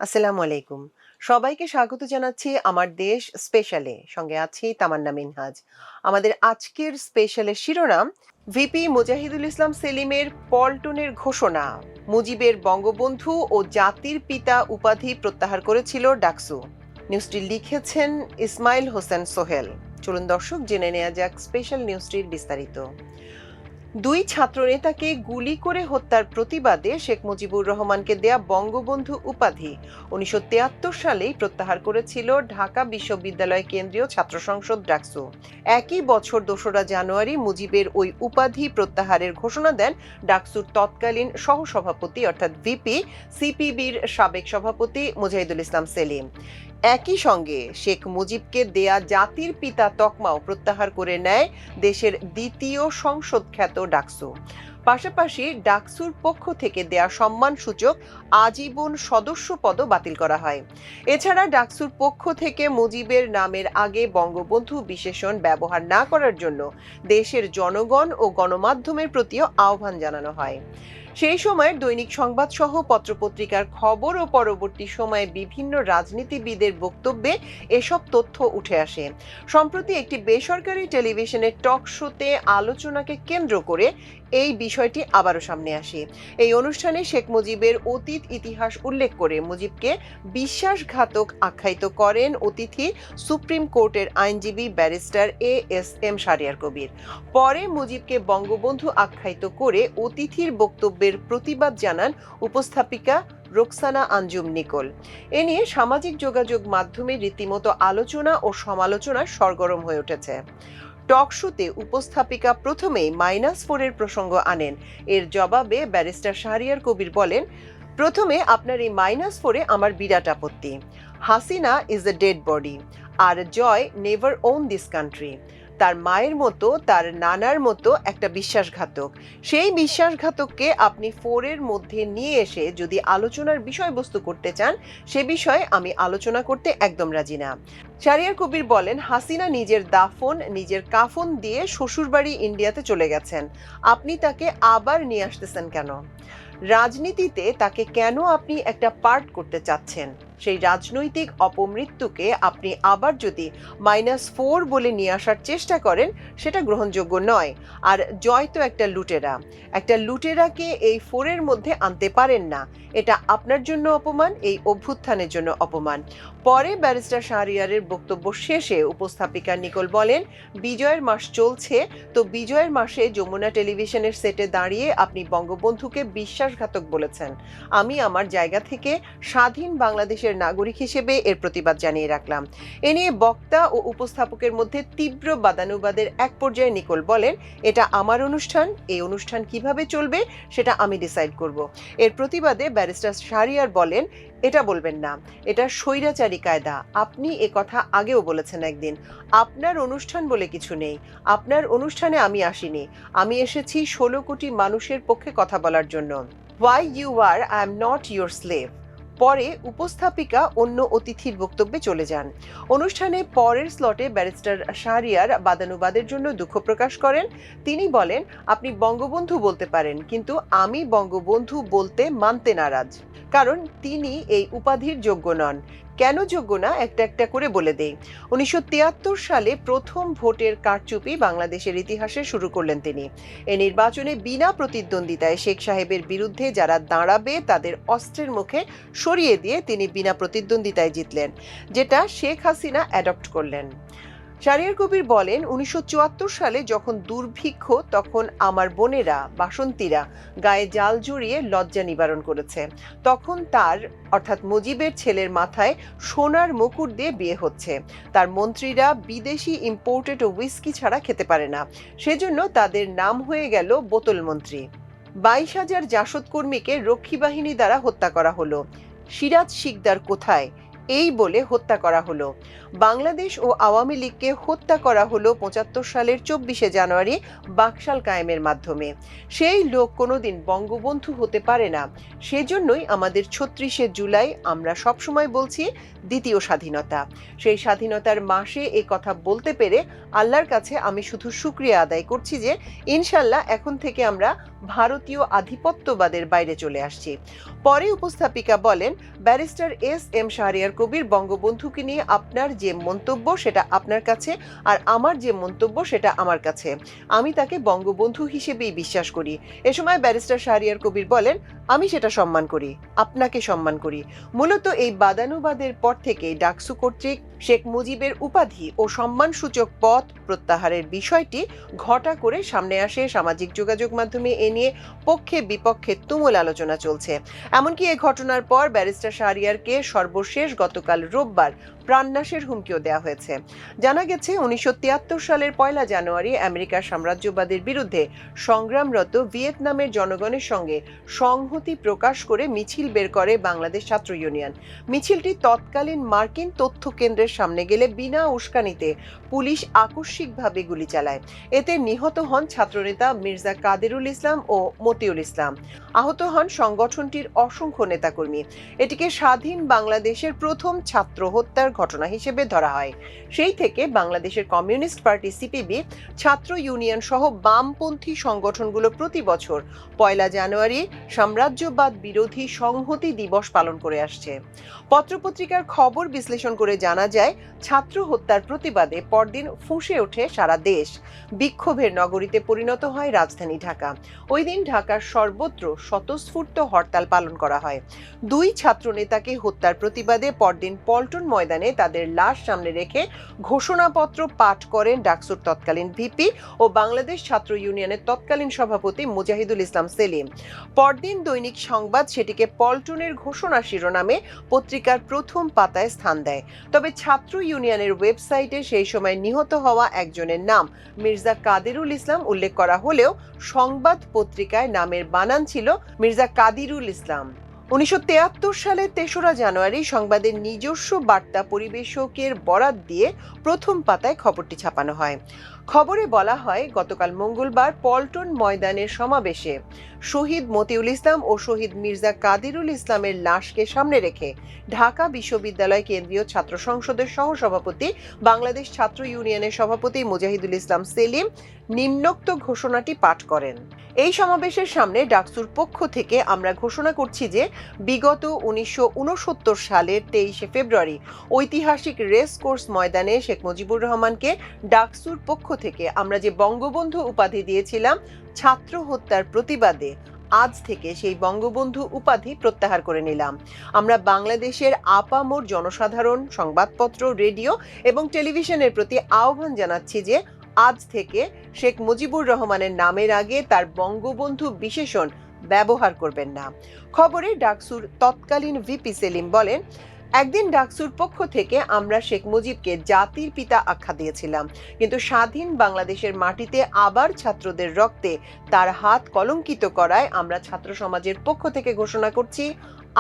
আসসালামু আলাইকুম। সবাইকে স্বাগত জানাচ্ছি আমার দেশ স্পেশালে। সঙ্গে আছি তামান্না মিনহাজ। আমাদের আজকের স্পেশালের শিরোনাম ভিপি মুজাহিদুল ইসলাম সেলিমের পল্টনের ঘোষণা। মুজিবের বঙ্গবন্ধু ও জাতির পিতা উপাধি প্রত্যাহার করেছিল ডাকসু। নিউজটি লিখেছেন ইসমাইল হোসেন সোহেল। চলুন দর্শক জেনে নেওয়া যাক স্পেশাল নিউজটির বিস্তারিত। দুই ছাত্রনেতাকে গুলি করে হত্যার প্রতিবাদে শেখ মুজিবুর রহমানকে দেয়া বঙ্গবন্ধু উপাধি ১৯৭৩ সালেই প্রত্যাহার করেছিল ঢাকা বিশ্ববিদ্যালয় কেন্দ্রীয় ছাত্র সংসদ ডাকসু। একই বছর ২রা জানুয়ারি মুজিবের ওই উপাধি প্রত্যাহারের ঘোষণা দেন ডাকসুর তৎকালীন সহসভাপতি অর্থাৎ ভিপি সিপিবির সাবেক সভাপতি মুজাহিদুল ইসলাম সেলিম। একই সঙ্গে শেখ মুজিবকে দেয়া জাতির পিতা তকমাও প্রত্যাহার করে নেয় দেশের দ্বিতীয় সংসদ খ্যাত ডাকসু। পাশাপাশি ডাকসুর পক্ষ থেকে দেয়া সম্মানসূচক আজীবন সদস্য পদও বাতিল করা হয়। এছাড়া ডাকসুর পক্ষ থেকে মুজিবের নামের আগে বঙ্গবন্ধু বিশেষণ ব্যবহার না করার জন্য দেশের জনগণ ও গণমাধ্যমের প্রতিও আহ্বান জানানো হয়। সেই সময়ের দৈনিক সংবাদ সহ পত্রপত্রিকার খবর ও পরবর্তী সময়ে বিভিন্ন রাজনীতিবিদের বক্তব্যে এসব তথ্য উঠে আসে। সম্প্রতি একটি বেসরকারি টেলিভিশনের টক শোতে আলোচনাকে কেন্দ্র করে এই বিষয়টি আবারও সামনে আসে। এই অনুষ্ঠানে শেখ মুজিবের অতীত ইতিহাস উল্লেখ করে মুজিবকে বিশ্বাসঘাতক আখ্যায়িত করেন অতিথি সুপ্রিম কোর্টের আইনজীবী ব্যারিস্টার এএসএম শাহরিয়ার কবির। পরে মুজিবকে বঙ্গবন্ধু আখ্যায়িত করে অতিথির বক্তব্যের প্রতিবাদ জানান উপস্থাপিকা রোকসানা আঞ্জুম নিকোল। এ নিয়ে সামাজিক যোগাযোগ মাধ্যমে রীতিমতো আলোচনা ও সমালোচনা সরগরম হয়ে উঠেছে। টক শোতে উপস্থাপিকা প্রথমেই -4 এর প্রসঙ্গ আনেন। এর জবাবে ব্যারিস্টার শাহরিয়ার কবির বলেন, প্রথমে আপনার এই -4 আমার বিরাট আপত্তি। Hasina is a dead body আর Joy never own this country. তার মায়ের মতো তার নানার মতো একটা বিশ্বাসঘাতক। সেই বিশ্বাসঘাতককে আপনি 4 মধ্যে নিয়ে এসে যদি আলোচনার বিষয়বস্তু করতে চান, সে বিষয়ে আমি আলোচনা করতে একদম রাজি না। শাহরিয়ার কবির বলেন, হাসিনা নিজের দাফন নিজের কাফন দিয়ে শ্বশুরবাড়ি ইন্ডিয়াতে চলে গেছেন। আপনি তাকে আবার নিয়ে আসতেছেন কেন? রাজনীতিতে তাকে কেন আপনি একটা পার্ট করতে চাচ্ছেন? সেই রাজনৈতিক অপমৃত্যুকে আপনি আবার যদি -4 বলে নিয়ে আসার চেষ্টা করেন, সেটা গ্রহণযোগ্য নয়। আর জয় তো একটা লুটেরা। একটা লুটেরাকে এই 4 মধ্যে আনতে পারেন না। এটা আপনার জন্য অপমান, এই অভ্যুত্থানের জন্য অপমান। পরে ব্যারিস্টার শাহরিয়ারের বক্তব্য শেষে উপস্থাপিকা নিকোল বলেন, বিজয়ের মাস চলছে, তো বিজয়ের মাসে যমুনা টেলিভিশনের সেটে দাঁড়িয়ে আপনি বঙ্গবন্ধুকে বিশ্বাসঘাতক বলেছেন। আমি আমার জায়গা থেকে স্বাধীন বাংলাদেশের নাগরিক হিসেবে এর প্রতিবাদ জানিয়ে রাখলাম। এ নিয়ে বক্তা ও উপস্থাপকের মধ্যে তীব্র বাদানুবাদের এক পর্যায়ে নিকোল বলেন, এটা আমার অনুষ্ঠান, এই অনুষ্ঠান কিভাবে চলবে সেটা আমি ডিসাইড করব। এর প্রতিবাদে ব্যারিস্টার শাহরিয়ার বলেন, এটা বলবেন না, এটা স্বৈরাচারী কায়দা। আপনি এ কথা আগেও বলেছেন একদিন। আপনার অনুষ্ঠান বলে কিছু নেই। আপনার অনুষ্ঠানে আমি আসিনি। আমি এসেছি 16 কোটি মানুষের পক্ষে কথা বলার জন্য। Why you are, I am not your slave. পরে উপস্থাপিকা অন্য অতিথির বক্তব্যে চলে যান। অনুষ্ঠানে পরের স্লটে ব্যারিস্টার শাহরিয়ার বাদানুবাদের জন্য দুঃখ প্রকাশ করেন। তিনি বলেন, আপনি বঙ্গবন্ধু বলতে পারেন, কিন্তু আমি বঙ্গবন্ধু বলতে মানতে নারাজ, কারণ তিনি এই উপাধির যোগ্য নন। কেন যোগ্য না একটা একটা করে বলে দেই। ১৯৭৩ সালে প্রথম ভোটের কারচুপি বাংলাদেশের ইতিহাসে শুরু করলেন তিনি। এই নির্বাচনে বিনা প্রতিদ্বন্দ্বিতায় শেখ সাহেবের বিরুদ্ধে যারা দাঁড়াবে তাদের অস্ত্রের মুখে সরিয়ে দিয়ে তিনি বিনা প্রতিদ্বন্দ্বিতায় জিতলেন, যেটা শেখ হাসিনা অ্যাডপ্ট করলেন। শাহরিয়ার কবির বলেন, ১৯৭৪ সালে যখন দুর্ভিক্ষ, তখন আমার বোনেরা বাসন্তীরা গায়ে জাল জড়িয়ে লজ্জা নিবারণ করেছে। তখন তার অর্থাৎ মুজিবের ছেলের মাথায় সোনার মুকুট দিয়ে বিয়ে হচ্ছে। তার মন্ত্রীরা বিদেশি ইম্পোর্টেড হুইস্কি ছাড়া খেতে পারে না, সেজন্য তাদের নাম হয়ে গেল বোতল মন্ত্রী। ২২,০০০ জাসদ কর্মীকে রক্ষী বাহিনী দ্বারা হত্যা করা হলো। সিরাজ শিকদার কোথায়? এই বলে হত্যা করা হলো। বাংলাদেশ ও আওয়ামী লীগকে হত্যা করা হলো ৭৫ সালের ২৪শে জানুয়ারি বাকশাল কায়েমের মাধ্যমে। সেই লোক কোনোদিন বঙ্গবন্ধু হতে পারে না। সেজন্যই আমাদের ৩৬শে জুলাই আমরা সবসময় বলছি দ্বিতীয় স্বাধীনতা। সেই স্বাধীনতার মাসে এই কথা বলতে পেরে আল্লাহর কাছে আমি শুধু শুকরিয়া আদায় করছি যে ইনশাল্লাহ এখন থেকে আমরা ভারতীয় আধিপত্যবাদের বাইরে চলে আসছি। পরে উপস্থাপিকা বলেন, ব্যারিস্টার এস.এম. শাহরিয়ার কবির বঙ্গবন্ধুকে নিয়ে আপনার যে মন্তব্য সেটা আপনার কাছে, আর আমার যে মন্তব্য সেটা আমার কাছে। আমি তাকে বঙ্গবন্ধু হিসেবেই বিশ্বাস করি। এ সময় ব্যারিস্টার শাহরিয়ার কবির বলেন, আমি সেটা সম্মান করি, আপনাকে সম্মান করি। মূলত এই বাদানুবাদের পর থেকেই ডাকসু কর্তৃক শেখ মুজিবের উপাধি ও সম্মানসূচক পদ প্রত্যাহারের বিষয়টি ঘটা করে সামনে আসে। সামাজিক যোগাযোগ মাধ্যমে এ নিয়ে পক্ষে বিপক্ষে তুমুল আলোচনা চলছে। এমনকি এ ঘটনার পর ব্যারিস্টার শাহরিয়ারকে সর্বশেষ গতকাল রোববার প্রাণনাশের হুমকিও দেওয়া হয়েছে। জানা গেছে ১৯৭৩ সালের ১ জানুয়ারি আমেরিকার সাম্রাজ্যবাদের বিরুদ্ধে সংগ্রামরত ভিয়েতনামের জনগণের সঙ্গে সংহতি প্রকাশ করে মিছিল বের করে বাংলাদেশ ছাত্র ইউনিয়ন। মিছিলটি তৎকালীন মার্কিন তথ্য কেন্দ্রের সামনে গেলে বিনা উস্কানিতে পুলিশ আকস্মিকভাবে গুলি চালায়। এতে নিহত হন ছাত্রনেতা মির্জা কাদেরুল ইসলাম ও মতিউল ইসলাম। আহত হন সংগঠনটির অসংখ্য নেতাকর্মী। এটিকে স্বাধীন বাংলাদেশের প্রথম ছাত্র হত্যার ঘটনা হিসেবে ধরা হয়। সেই থেকে বাংলাদেশের কমিউনিস্ট পার্টি সিপিবি, ছাত্র ইউনিয়ন সহ বামপন্থী সংগঠনগুলো প্রতি বছর ১ জানুয়ারি সাম্রাজ্যবাদ বিরোধী সংহতি দিবস পালন করে আসছে। পত্রপত্রিকার খবর বিশ্লেষণ করে জানা যায়, ছাত্র হত্যার প্রতিবাদে পরদিন ফুঁসে ওঠে সারা দেশ। বিক্ষোভের নগরীতে পরিণত হয় রাজধানী ঢাকা। ওই দিন ঢাকার সর্বত্র স্বতঃস্ফূর্ত হরতাল পালন করা হয়। ২ ছাত্র নেতাকে হত্যার প্রতিবাদে পরদিন পল্টন ময়দানে তাদের লাশ সামনে রেখে ঘোষণাপত্র পাঠ করেন ডাকসুর তৎকালীন ভিপি ও বাংলাদেশ ছাত্র ইউনিয়নের তৎকালীন সভাপতি মুজাহিদুল ইসলাম সেলিম। পরদিন দৈনিক সংবাদ সেটিকে পল্টনের ঘোষণা শিরোনামে পত্রিকার প্রথম পাতায় স্থান দেয়। তবে ছাত্র ইউনিয়নের ওয়েবসাইটে সেই সময় নিহত হওয়া একজনের নাম মির্জা কাদেরুল ইসলাম উল্লেখ করা হলেও সংবাদ পত্রিকায় নামের বানান ছিল মির্জা কাদিরুল ইসলাম। ১৯৭৩ সালের ৩রা জানুয়ারি সংবাদের নিজস্ব বার্তা পরিবেশকের বরাত দিয়ে প্রথম পাতায় খবরটি ছাপানো হয়। খবরে বলা হয়, গতকাল মঙ্গলবার পল্টন ময়দানের সমাবেশে শহীদ মতিউল ইসলাম ও শহীদ মির্জা কাদিরুল ইসলামের লাশকে সামনে রেখে ঢাকা বিশ্ববিদ্যালয় কেন্দ্রীয় ছাত্র সংসদের সহসভাপতি, বাংলাদেশ ছাত্র ইউনিয়নের সভাপতি মুজাহিদুল ইসলাম সেলিম নিম্নোক্ত ঘোষণাটি পাঠ করেন। এই সমাবেশের সামনে ডাকসুর পক্ষ থেকে আমরা ঘোষণা করছি যে বিগত ১৯৬৯ সালের ২৩শে ফেব্রুয়ারি ঐতিহাসিক রেস কোর্স ময়দানে শেখ মুজিবুর রহমানকে ডাকসুর পক্ষ থেকে আমরা যে বঙ্গবন্ধু উপাধি দিয়েছিলাম, ছাত্র হত্যার প্রতিবাদে আজ থেকে সেই বঙ্গবন্ধু উপাধি প্রত্যাহার করে নিলাম। আমরা বাংলাদেশের আপামর জনসাধারণ, সংবাদপত্র, রেডিও এবং টেলিভিশনের প্রতি আহ্বান জানাচ্ছি যে আজ থেকে শেখ মুজিবুর রহমানের নামের আগে তার বঙ্গবন্ধু বিশেষণ ব্যবহার করবেন না। খবরে ডাকসুর তৎকালীন ভিপি সেলিম বলেন, একদিন ডাকসুর পক্ষ থেকে আমরা শেখ মুজিবকে জাতির পিতা আখ্যা দিয়েছিলাম, কিন্তু স্বাধীন বাংলাদেশের মাটিতে আবার ছাত্রদের রক্তে তার হাত কলঙ্কিত করায় আমরা ছাত্র সমাজের পক্ষ থেকে ঘোষণা করছি,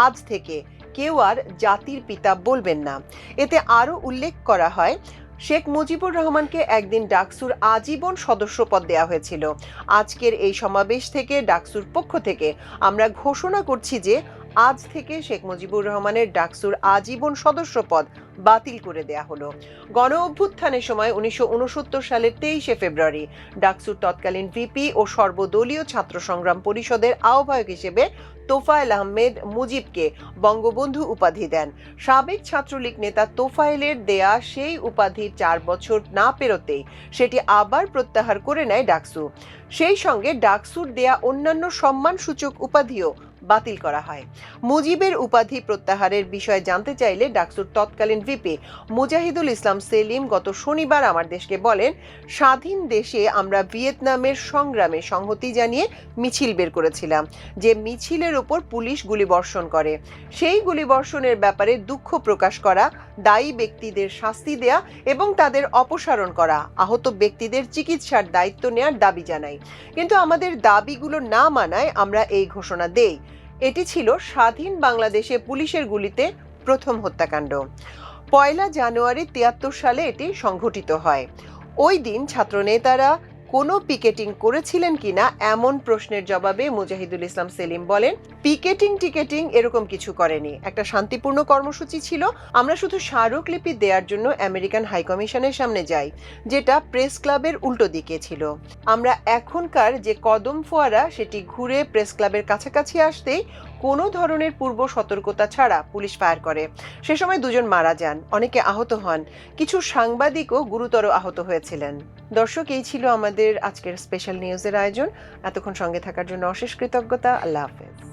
আজ থেকে কেউ আর জাতির পিতা বলবেন না। এতে আরো উল্লেখ করা হয়, শেখ মুজিবুর রহমানকে একদিন ডাকসুর আজীবন সদস্য পদ দেওয়া হয়েছিল। আজকের এই সমাবেশ থেকে ডাকসুর পক্ষ থেকে আমরা ঘোষণা করছি যে আজ থেকে শেখ মুজিবুর রহমানের ডাকসুর আজীবন সদস্য পদ বাতিল করে দেয়া হলো। গণ অভ্যুত্থানের সময় ১৯৬৯ সালের ২৩শে ফেব্রুয়ারি ডাকসুর তৎকালীন ভিপি ও সর্বদলীয় ছাত্র সংগ্রাম পরিষদের আহ্বায়ক হিসেবে তোফায়েল আহমেদ মুজিবকে বঙ্গবন্ধু উপাধি দেন। সাবেক ছাত্রলীগ নেতা তোফায়েলের দেয়া সেই উপাধি ৪ বছর না পেরোতেই সেটি আবার প্রত্যাহার করে নেয় ডাকসু। সেই সঙ্গে ডাকসুর দেয়া অন্যান্য সম্মানসূচক উপাধিও বাতিল করা হয়। মুজিবের উপাধি প্রত্যাহারের বিষয়ে জানতে চাইলে ডাকসুর তৎকালীন ভিপি মুজাহিদুল ইসলাম সেলিম গত শনিবার আমার দেশকে বলেন, স্বাধীন দেশে আমরা ভিয়েতনামের সংগ্রামে সংহতি জানিয়ে মিছিল বের করেছিলাম, যে মিছিলের ওপর পুলিশ গুলিবর্ষণ করে। সেই গুলিবর্ষণের ব্যাপারে দুঃখ প্রকাশ করা, দায়ী ব্যক্তিদের শাস্তি দেয়া এবং তাদের অপসারণ করা, আহত ব্যক্তিদের চিকিৎসার দায়িত্ব নেওয়ার দাবি জানাই। কিন্তু আমাদের দাবিগুলো না মানায় আমরা এই ঘোষণা দেই। এটি ছিল স্বাধীন বাংলাদেশে পুলিশের গুলিতে প্রথম হত্যাকাণ্ড। 1 জানুয়ারি 73 সালে এটি সংঘটিত হয়। ওই দিন ছাত্রনেতারা কোনো পিকেটিং করেছিলেন কিনা এমন প্রশ্নের জবাবে মুজাহিদুল ইসলাম সেলিম বলেন, টিকেটিং এরকম কিছু করেনি। একটা শান্তিপূর্ণ কর্মসূচি ছিল। আমরা শুধু স্মারকলিপি দেওয়ার জন্য আমেরিকান হাইকমিশনের সামনে যাই, যেটা প্রেস ক্লাবের উল্টো দিকে ছিল। আমরা এখনকার যে কদম ফোয়ারা সেটি ঘুরে প্রেস ক্লাবের কাছাকাছি আসতেই কোনো ধরনের পূর্ব সতর্কতা ছাড়া পুলিশ ফায়ার করে। সে সময় 2 জন মারা যান, অনেকে আহত হন, কিছু সাংবাদিকও গুরুতর আহত হয়েছিলেন। দর্শক, এই ছিল আমাদের আজকের স্পেশাল নিউজের আয়োজন। এতক্ষণ সঙ্গে থাকার জন্য অশেষ কৃতজ্ঞতা। আল্লাহ হাফেজ।